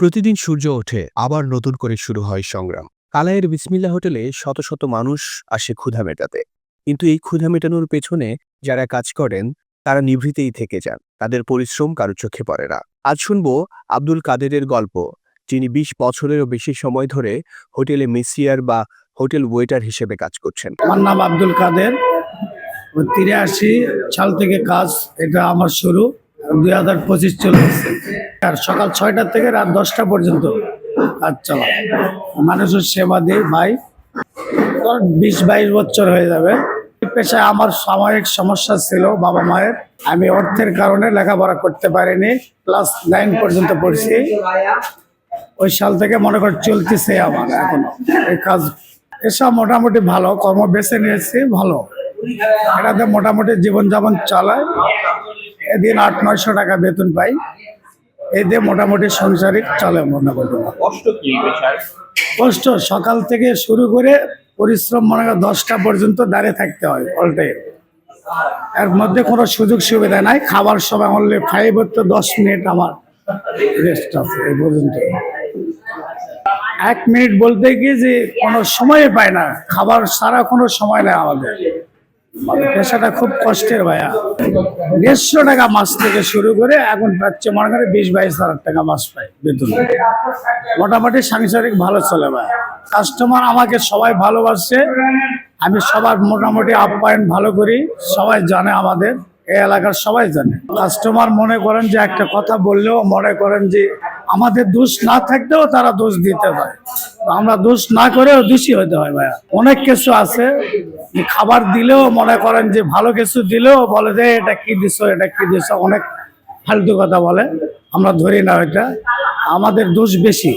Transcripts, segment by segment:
প্রতিদিন সূর্য ওঠে, আবার নতুন করে শুরু হয় সংগ্রাম। কালাইয়ের বিসমিল্লাহ হোটেলে শত শত মানুষ আসে ক্ষুধা মেটাতে, কিন্তু এই ক্ষুধা মেটানোর পেছনে যারা কাজ করেন তারা নিভৃতেই থেকে যান। তাদের পরিশ্রম কারো চোখে পড়ে না। আজ শুনবো আব্দুল কাদেরের গল্প, যিনি ২০ বছরেরও বেশি সময় ধরে হোটেলে মেসিয়ার বা হোটেল ওয়েটার হিসেবে কাজ করছেন। আমার নাম আব্দুল কাদের। ৮৩ সাল থেকে কাজ, এটা আমার শুরু। ২০২৫ চলেছে। আর সকাল ৬টা থেকে রাত 10টা পর্যন্ত কাজ চালায়। মানুষের সেবা দিই ভাই। ২০-২২ বছর হয়ে যাবে। এই পেশায় আমার সাময়িক সমস্যা ছিল বাবা মায়ের। আমি অর্থের কারণে লেখাপড়া করতে পারিনি। ক্লাস 9 পর্যন্ত পড়ছি। ওই সাল থেকে মনে কর চলতেছে আমার এখনো এই কাজ। এসব মোটামুটি ভালো কর্ম বেছে নিয়েছি, ভালো। এটাতে মোটামুটি জীবনযাপন চালায়। এদিন ৮00-৯00 টাকা বেতন পাই। এই দিয়ে মোটামুটি সংসারিক চলে। মোটামুটি কষ্ট সকাল থেকে শুরু করে পরিশ্রম মনে কর 10টা পর্যন্ত দাঁড়িয়ে থাকতে হয় অলটাই। এর মধ্যে কোনো সুযোগ সুবিধা নাই। খাবার সময় অনলি 5 তো 10 মিনিট আমার রেস্ট আছে এই পর্যন্ত। 1 মিনিট বলতে কি যে কোনো সময় পায় না, খাবার ছাড়া কোনো সময় নেই আমাদের। পেশাটা খুব কষ্টের ভাইয়া। 150 টাকা মাস থেকে শুরু করে এখন পাচ্ছে মনে করে 20-22 হাজার টাকা মাস পাই বেতন। মোটামুটি সাংসারিক ভালো চলে ভাই। কাস্টমার আমাকে সবাই ভালোবাসে, আমি সবার মোটামুটি আপ্যায়ন ভালো করি। সবাই জানে, আমাদের এই এলাকার সবাই জানে। কাস্টমার মনে করেন যে একটা কথা বললেও মনে করেন যে আমাদের দোষ না থাকলেও তারা দোষ দিতে হয়। আমরা দোষ না করেও দোষী হতে হয় ভাইয়া। অনেক কিছু আছে, খাবার দিলেও মনে করেন যে ভালো কিছু দিলেও বলে যে এটা কি দিছো, এটা কি দিছো, অনেক ফালতু কথা বলে। আমরা ধরি না, এটা আমাদের দোষ বেশি।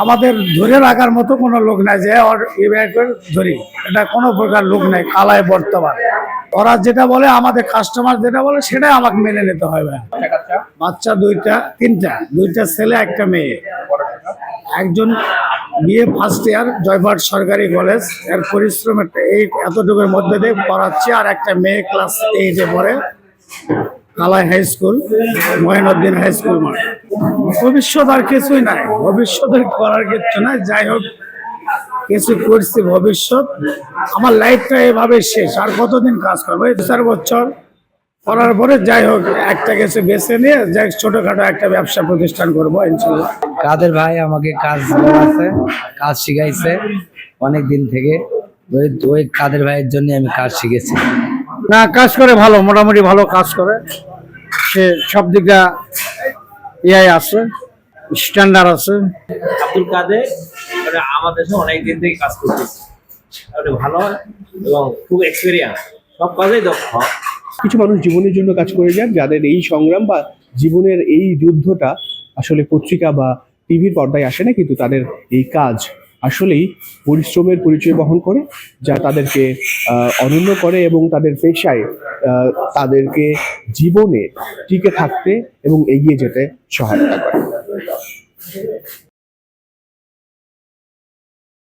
আমাদের ধরে রাখার মতো কোনো লোক নাই যে ওর ধরি, এটা কোনো প্রকার লোক নাই কালায় বর্তমান। ওরা যেটা বলে, আমাদের কাস্টমার যেটা বলে সেটাই আমাকে মেনে নিতে হয় ভাই। বাচ্চা 2টা ছেলে 1 মেয়ে। একজন বিএ ফার্স্ট ইয়ার, জয়পুরহাট সরকারি কলেজ। এর পরিশ্রম এই এতটুকুর মধ্যে দিয়ে পড়াচ্ছে। আর একটা মেয়ে ক্লাস 8-এ পড়ে, Kalai high school, Mohinuddin high school. ভবিষ্যৎ আর কিছুই নাই, ভবিষ্যতের করার কিছু নাই। যাই হোক, কিছু করছি, ভবিষ্যৎ আমার লাইফটা এভাবে শেষ। আর কতদিন কাজ করবো? 4 বছর করার পরে যাই হোক একটা কিছু বেছে নিয়ে যাই ছোটখাটো একটা ব্যবসা প্রতিষ্ঠান করবো ইনশাল্লাহ। কাদের ভাই আমাকে কাজ আছে, কাজ শিখাইছে অনেক দিন থেকে। ওই কাদের ভাইয়ের জন্য আমি কাজ শিখেছি। না, কাজ করে ভালো, মোটামুটি ভালো কাজ করে। সে সব দিকটা ইয়াই আছে, স্ট্যান্ডার্ড আছে। আব্দুল কাদের আমাদের সাথে অনেক দিন থেকে কাজ করতেছে, ভালো এবং খুব এক্সপেরিয়েন্স, সব কাজেই দক্ষ। কিছু মানুষ জীবনের জন্য কাজ করে যান, যাদের এই সংগ্রাম বা জীবনের এই যুদ্ধটা আসলে পত্রিকা বা টিভির পর্দায় আসে না, কিন্তু তাদের এই কাজ আসলেই পরিশ্রমের পরিচয় বহন করে, যা তাদেরকে অনন্য করে এবং তাদের পেশায় তাদেরকে জীবনে টিকে থাকতে এবং এগিয়ে যেতে সহায়তা করে।